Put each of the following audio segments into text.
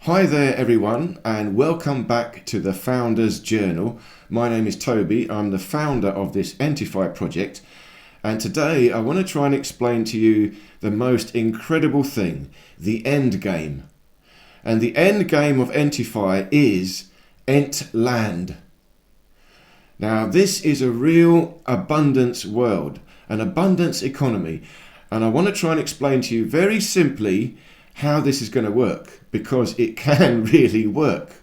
Hi there everyone, and welcome back to the Founders Journal. My name is Toby, I'm the founder of this ENTIFY project, and today I want to try and explain to you the most incredible thing, the end game. And the end game of ENTIFY is ENTLAND. Now this is a real abundance world, an abundance economy, and I want to try and explain to you very simply how this is going to work, because it can really work.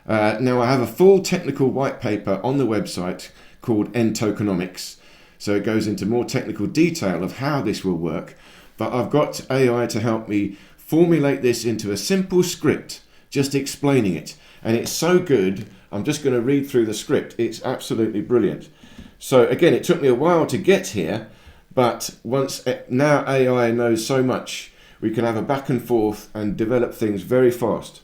Now I have a full technical white paper on the website called EndTokenomics, so it goes into more technical detail of how this will work, but I've got AI to help me formulate this into a simple script, just explaining it, and it's so good I'm just going to read through the script. It's absolutely brilliant. So again, it took me a while to get here, but now AI knows so much, we can have a back and forth and develop things very fast.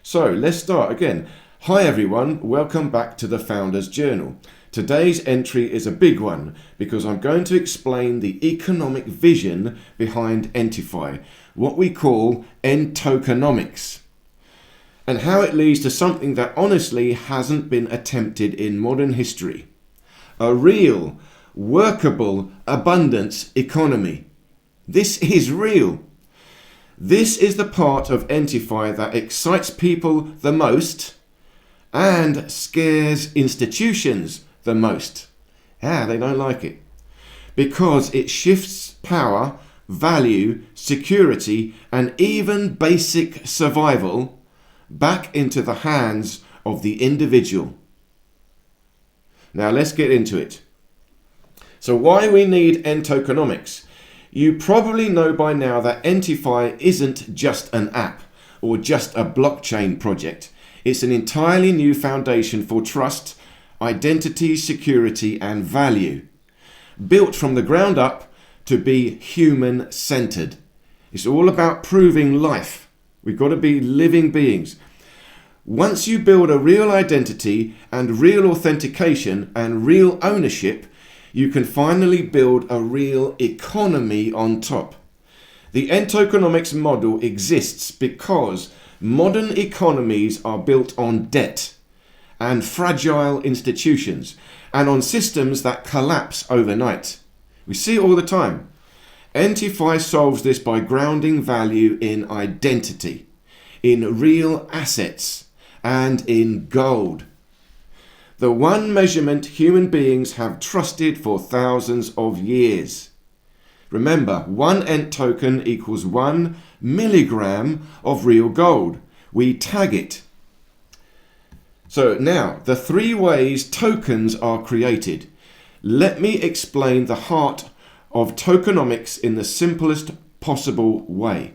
So let's start again. Hi everyone, welcome back to the Founders Journal. Today's entry is a big one because I'm going to explain the economic vision behind ENTIFY, what we call ENDTokenomics, and how it leads to something that honestly hasn't been attempted in modern history. A real, workable abundance economy. This is real. This is the part of ENTIFY that excites people the most and scares institutions the most. They don't like it. Because it shifts power, value, security, and even basic survival back into the hands of the individual. Now let's get into it. So why we need ENDTokenomics? You probably know by now that ENTIFY isn't just an app or just a blockchain project. It's an entirely new foundation for trust, identity, security, and value, built from the ground up to be human-centered. It's all about proving life. We've got to be living beings. Once you build a real identity and real authentication and real ownership, you can finally build a real economy on top. The ENDTokenomics model exists because modern economies are built on debt and fragile institutions and on systems that collapse overnight. We see it all the time. ENTIFY solves this by grounding value in identity, in real assets, and in gold. The one measurement human beings have trusted for thousands of years. Remember, 1 ENT token equals 1 milligram of real gold. We tag it. So now, the 3 ways tokens are created. Let me explain the heart of tokenomics in the simplest possible way.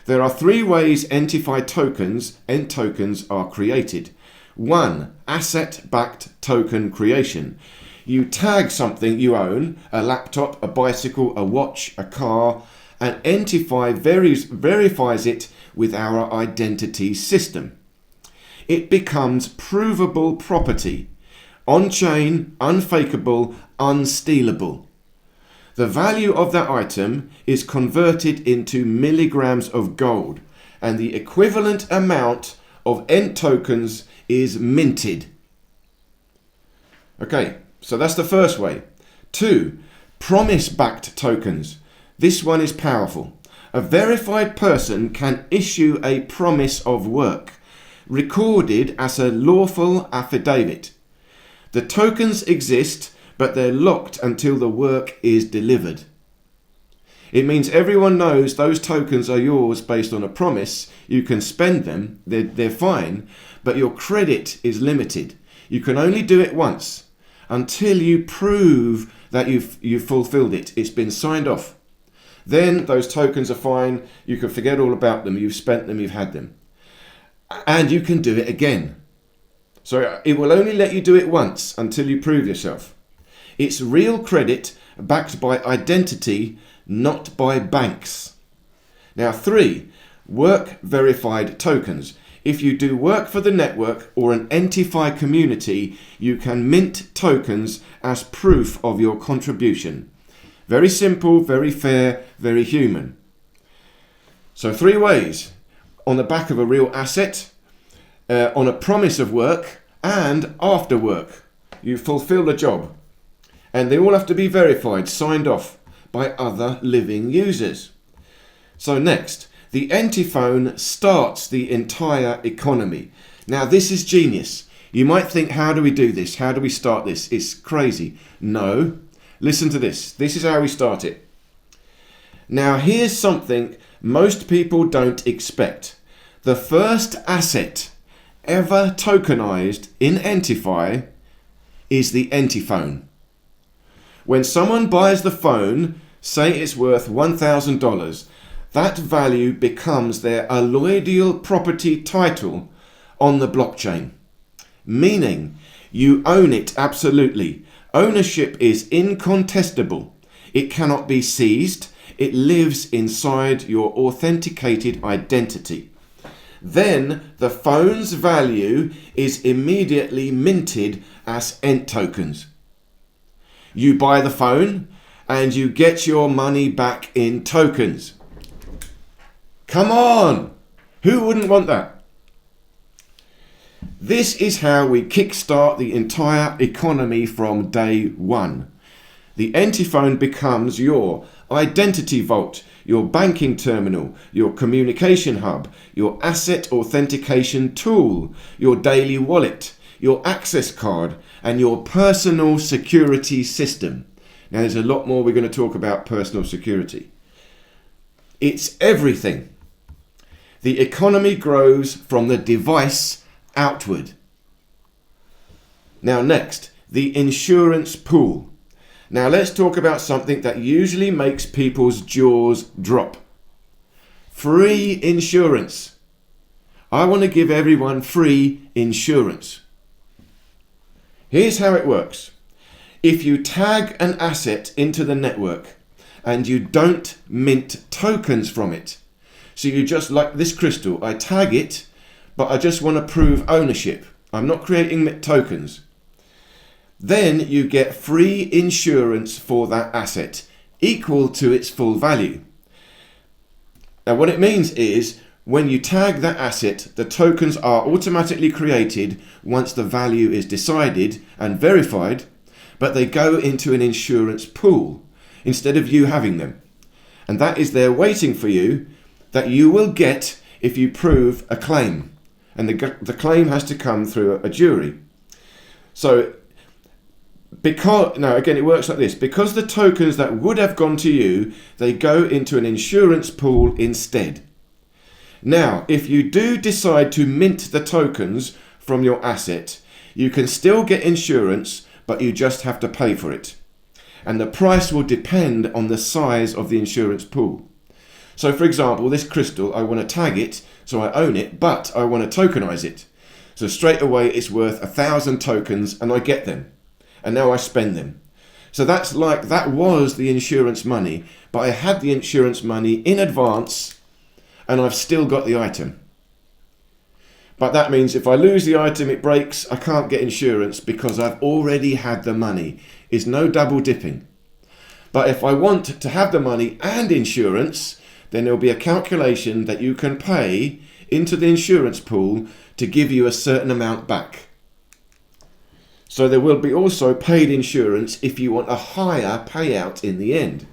There are 3 ways ENTIFY tokens, ENT tokens, are created. 1. Asset-backed token creation. You tag something you own, a laptop, a bicycle, a watch, a car, and ENTIFY verifies it with our identity system. It becomes provable property, on-chain, unfakeable, unstealable. The value of that item is converted into milligrams of gold, and the equivalent amount of ENT tokens is minted. Okay, so that's the first way. 2. Promise-backed tokens. This one is powerful. A verified person can issue a promise of work, recorded as a lawful affidavit. The tokens exist, but they're locked until the work is delivered. It means everyone knows those tokens are yours based on a promise. You can spend them, they're fine, but your credit is limited. You can only do it once until you prove that you've fulfilled it. It's been signed off. Then those tokens are fine. You can forget all about them. You've spent them, you've had them. And you can do it again. So it will only let you do it once until you prove yourself. It's real credit backed by identity, not by banks. Now 3, work verified tokens. If you do work for the network or an ENTIFY community, you can mint tokens as proof of your contribution. Very simple, very fair, very human. So 3 ways. on the back of a real asset, on a promise of work, and after work. You fulfill the job. And they all have to be verified, signed off by other living users. So next, the ENTIFY starts the entire economy. Now this is genius. You might think, how do we do this? How do we start this? It's crazy. No, listen to this. This is how we start it. Now here's something most people don't expect. The first asset ever tokenized in ENTIFY is the ENTIPhone. When someone buys the phone, say it's worth $1,000, that value becomes their alloidial property title on the blockchain. Meaning, you own it absolutely. Ownership is incontestable. It cannot be seized. It lives inside your authenticated identity. Then the phone's value is immediately minted as ENT tokens. You buy the phone and you get your money back in tokens. Come on! Who wouldn't want that? This is how we kickstart the entire economy from day one. The ENTIPhone becomes your identity vault, your banking terminal, your communication hub, your asset authentication tool, your daily wallet, your access card, and your personal security system. Now there's a lot more we're going to talk about personal security. It's everything. The economy grows from the device outward. Now next, the insurance pool. Now let's talk about something that usually makes people's jaws drop. Free insurance. I want to give everyone free insurance. Here's how it works. If you tag an asset into the network and you don't mint tokens from it, so you just, like this crystal, I tag it, but I just want to prove ownership. I'm not creating mint tokens. Then you get free insurance for that asset, equal to its full value. Now what it means is, when you tag that asset, the tokens are automatically created once the value is decided and verified, but they go into an insurance pool instead of you having them. And that is there waiting for you, that you will get if you prove a claim. And the claim has to come through a jury. So, it works like this. Because the tokens that would have gone to you, they go into an insurance pool instead. Now, if you do decide to mint the tokens from your asset, you can still get insurance, but you just have to pay for it. And the price will depend on the size of the insurance pool. So for example, this crystal, I want to tag it, so I own it, but I want to tokenize it. So straight away it's worth 1,000 tokens and I get them. And now I spend them. So that was the insurance money, but I had the insurance money in advance and I've still got the item. But that means if I lose the item, it breaks, I can't get insurance because I've already had the money. It's no double dipping. But if I want to have the money and insurance, then there'll be a calculation that you can pay into the insurance pool to give you a certain amount back. So there will be also paid insurance if you want a higher payout in the end.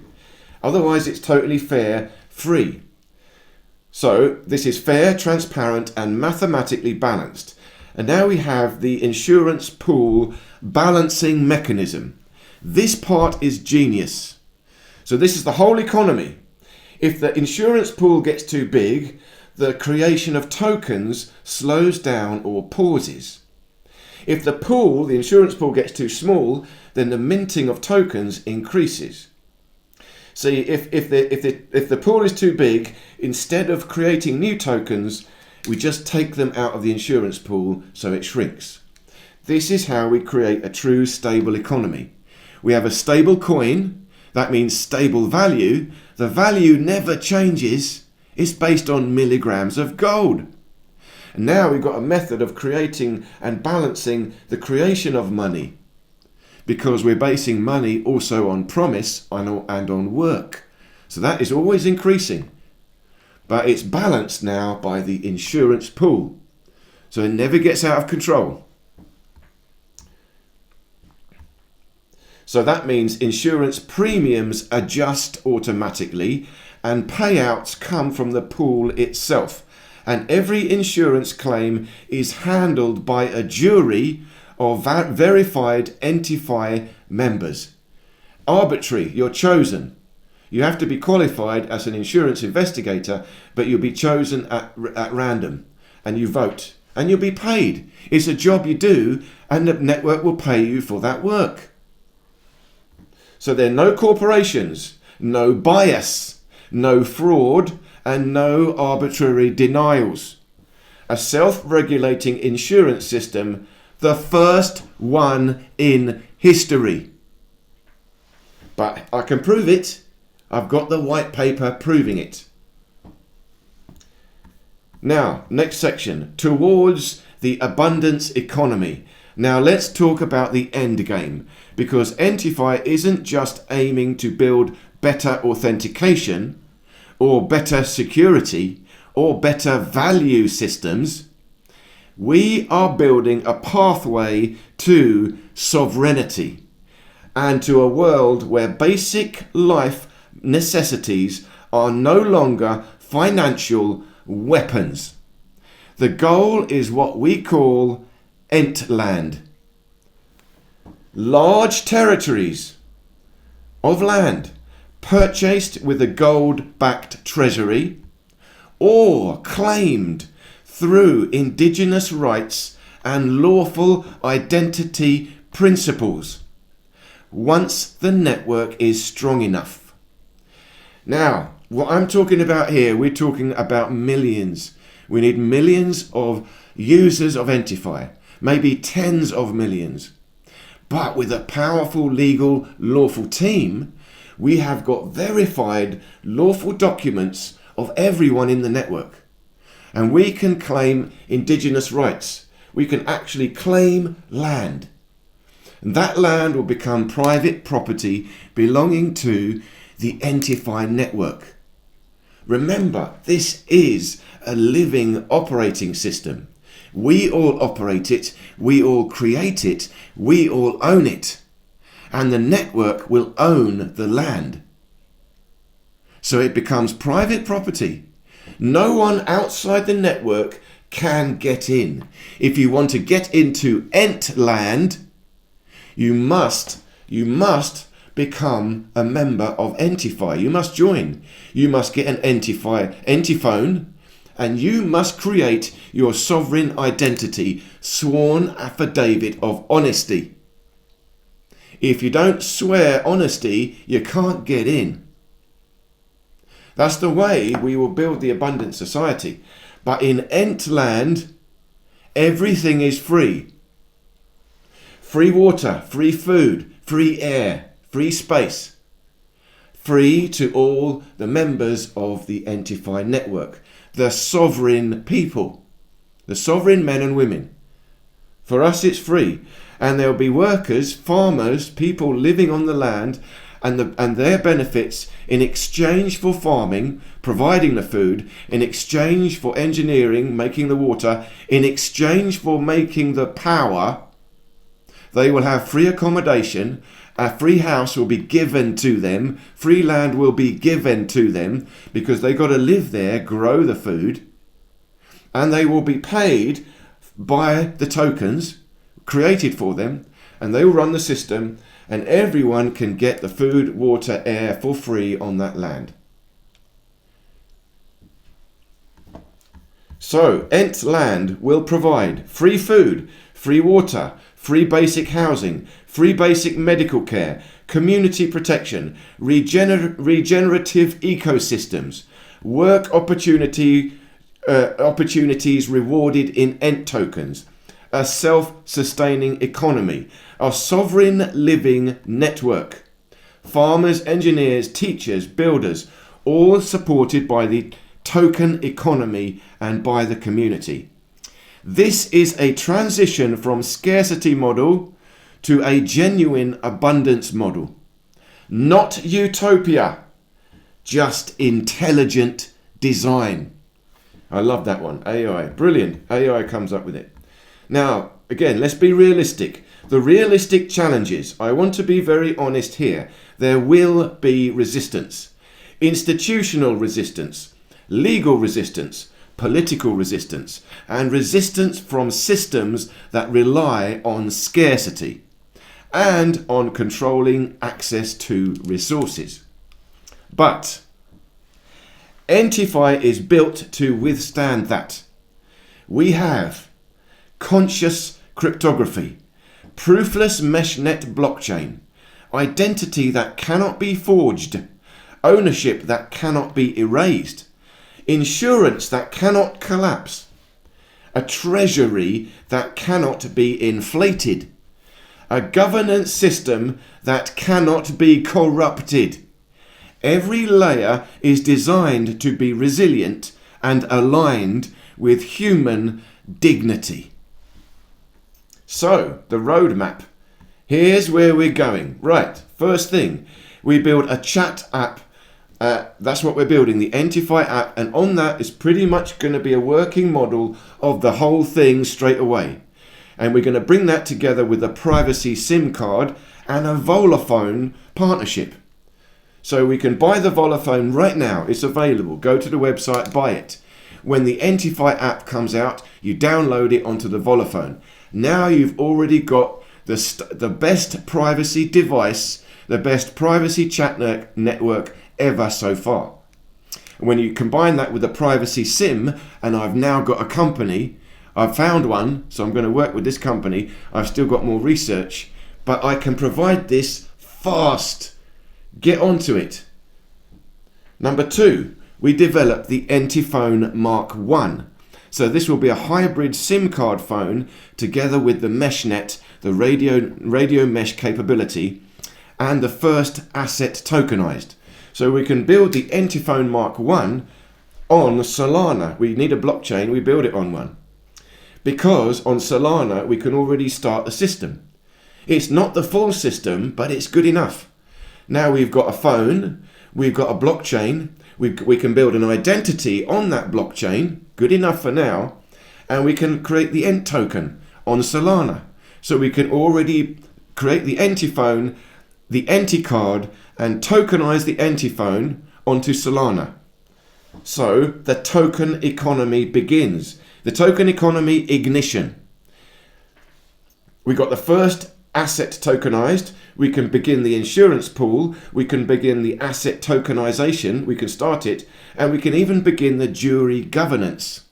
Otherwise it's totally fair, free. So this is fair, transparent and mathematically balanced. And now we have the insurance pool balancing mechanism. This part is genius. So this is the whole economy. If the insurance pool gets too big, the creation of tokens slows down or pauses. If the pool, the insurance pool, gets too small, then the minting of tokens increases. See, if the pool is too big, instead of creating new tokens, we just take them out of the insurance pool so it shrinks. This is how we create a true stable economy. We have a stable coin, that means stable value. The value never changes. It's based on milligrams of gold. And now we've got a method of creating and balancing the creation of money, because we're basing money also on promise and on work. So that is always increasing. but it's balanced now by the insurance pool. So it never gets out of control. So that means insurance premiums adjust automatically and payouts come from the pool itself. And every insurance claim is handled by a jury of verified ENTIFY members. Arbitrary, you're chosen. You have to be qualified as an insurance investigator, but you'll be chosen at random, and you vote, and you'll be paid. It's a job you do, and the network will pay you for that work. So there are no corporations, no bias, no fraud, and no arbitrary denials. A self-regulating insurance system, the first one in history. But I can prove it. I've got the white paper proving it. Now, next section, towards the abundance economy. Now let's talk about the end game, because ENTIFY isn't just aiming to build better authentication or better security or better value systems. We are building a pathway to sovereignty and to a world where basic life necessities are no longer financial weapons. The goal is what we call ENTLAND. Large territories of land purchased with a gold-backed treasury or claimed through indigenous rights and lawful identity principles once the network is strong enough. Now, what I'm talking about here, we're talking about millions. We need millions of users of ENTIFY, maybe tens of millions. But with a powerful legal lawful team, we have got verified lawful documents of everyone in the network. And we can claim indigenous rights. We can actually claim land. And that land will become private property belonging to the ENTIFY network. Remember, this is a living operating system. We all operate it, we all create it, we all own it. And the network will own the land. So it becomes private property. No one outside the network can get in. If you want to get into ENTLAND, you must become a member of ENTIFY. You must join. You must get an ENTiphone, and you must create your sovereign identity, sworn affidavit of honesty. If you don't swear honesty, you can't get in. That's the way we will build the abundant society. But in ENTLAND, everything is free. Free water, free food, free air, free space. Free to all the members of the ENTIFY network, the sovereign people, the sovereign men and women. For us it's free. And there will be workers, farmers, people living on the land and their benefits in exchange for farming, providing the food, in exchange for engineering, making the water, in exchange for making the power. They will have free accommodation, a free house will be given to them, free land will be given to them because they got to live there, grow the food, and they will be paid by the tokens created for them, and they will run the system, and everyone can get the food, water, air for free on that land. So ENTLAND will provide free food, free water, free basic housing, free basic medical care, community protection, regenerative ecosystems, work opportunities rewarded in ENT tokens, a self-sustaining economy, a sovereign living network, farmers, engineers, teachers, builders, all supported by the token economy and by the community. This is a transition from scarcity model to a genuine abundance model. Not utopia, just intelligent design. I love that one. AI. Brilliant. AI comes up with it. Now, again, let's be realistic. The realistic challenges, I want to be very honest here. There will be resistance. Institutional resistance, legal resistance, political resistance, and resistance from systems that rely on scarcity and on controlling access to resources. But ENTIFY is built to withstand that. We have conscious cryptography, proofless meshnet blockchain, identity that cannot be forged, ownership that cannot be erased, insurance that cannot collapse, a treasury that cannot be inflated, a governance system that cannot be corrupted. Every layer is designed to be resilient and aligned with human dignity. So, the roadmap. Here's where we're going. Right, first thing, we build a chat app. That's what we're building, the ENTIFY app, and on that is pretty much going to be a working model of the whole thing straight away. And we're going to bring that together with a privacy SIM card and a Vodafone partnership. So we can buy the Vodafone right now. It's available. Go to the website, buy it. When the ENTIFY app comes out, you download it onto the Vodafone. Now you've already got the best privacy device, the best privacy chat network ever so far. When you combine that with a privacy SIM, and I've now got a company, I've found one, so I'm going to work with this company. I've still got more research, but I can provide this fast. Get onto it. Number 2, we developed the ENTIPhone Mark I. So this will be a hybrid SIM card phone together with the meshnet, the radio mesh capability, and the first asset tokenized. So we can build the ENTIPhone Mark I on Solana. We need a blockchain, we build it on one. Because on Solana we can already start the system. It's not the full system, but it's good enough. Now we've got a phone, we've got a blockchain, we can build an identity on that blockchain, good enough for now, and we can create the ENT token on Solana. So we can already create the ENTIPhone, the ENTI card, and tokenize the ENTIPhone onto Solana. So the token economy begins. The token economy ignition. We got the first asset tokenized, we can begin the insurance pool, we can begin the asset tokenization, we can start it, and we can even begin the jury governance,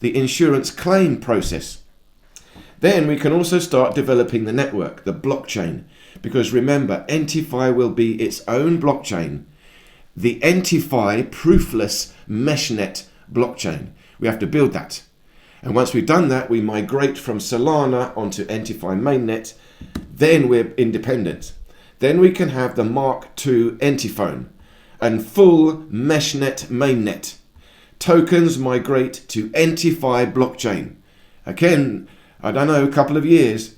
the insurance claim process. Then we can also start developing the network, the blockchain, because remember, ENTIFY will be its own blockchain, the ENTIFY proofless meshnet blockchain. We have to build that. And once we've done that, we migrate from Solana onto ENTIFY mainnet. Then we're independent. Then we can have the Mark II ENTIPhone and full meshnet mainnet. Tokens migrate to ENTIFY blockchain. Again, I don't know, a couple of years.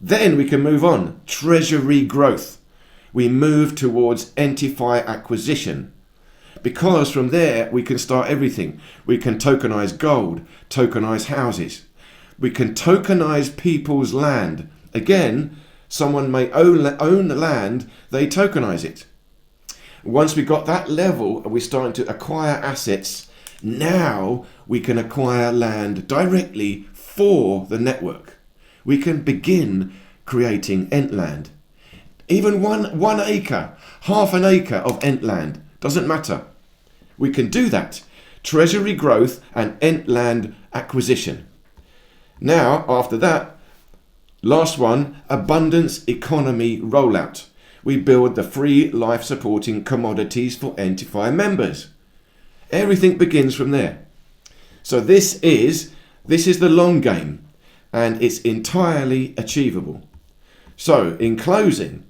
Then we can move on. Treasury growth. We move towards ENTIFY acquisition. Because from there we can start everything. We can tokenize gold, tokenize houses. We can tokenize people's land. Again, someone may own the land, they tokenize it. Once we got that level and we're starting to acquire assets, now we can acquire land directly for the network. We can begin creating ENTLAND. Even one acre, half an acre of ENTLAND, doesn't matter. We can do that. Treasury growth and ENTLAND acquisition. Now, after that, last one, abundance economy rollout. We build the free life supporting commodities for ENTIFY members. Everything begins from there. So this is the long game, and it's entirely achievable. So in closing,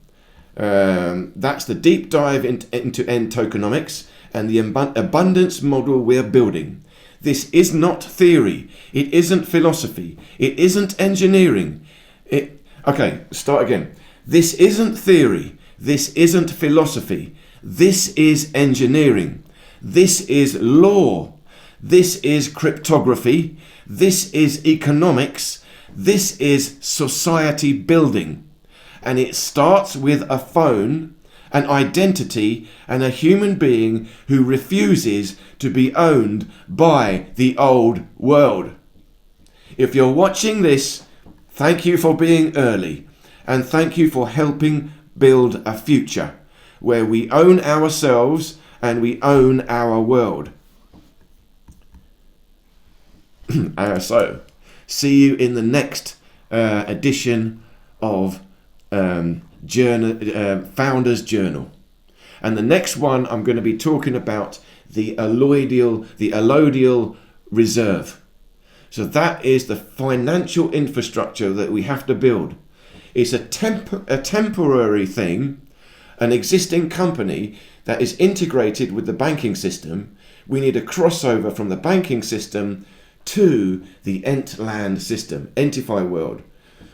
that's the deep dive into end tokenomics and the abundance model we're building. This is not theory. It isn't philosophy. It isn't engineering. Start again. This isn't theory. This isn't philosophy. This is engineering. This is law. This is cryptography. This is economics. This is society building. And it starts with a phone, an identity, and a human being who refuses to be owned by the old world. If you're watching this, thank you for being early, and thank you for helping build a future where we own ourselves and we own our world. So, see you in the next edition of Founders Journal. And the next one, I'm going to be talking about the allodial reserve. So that is the financial infrastructure that we have to build. It's a temporary thing, an existing company that is integrated with the banking system. We need a crossover from the banking system to the ENTLAND system, ENTIFY world.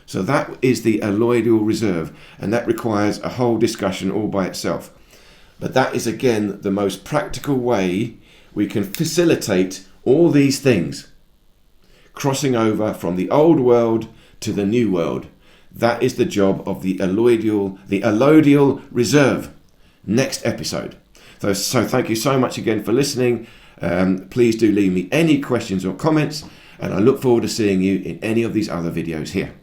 So that is the allodial reserve, and that requires a whole discussion all by itself. But that is, again, the most practical way we can facilitate all these things, crossing over from the old world to the new world. That is the job of the allodial reserve. Next episode. So thank you so much again for listening. Please do leave me any questions or comments, and I look forward to seeing you in any of these other videos here.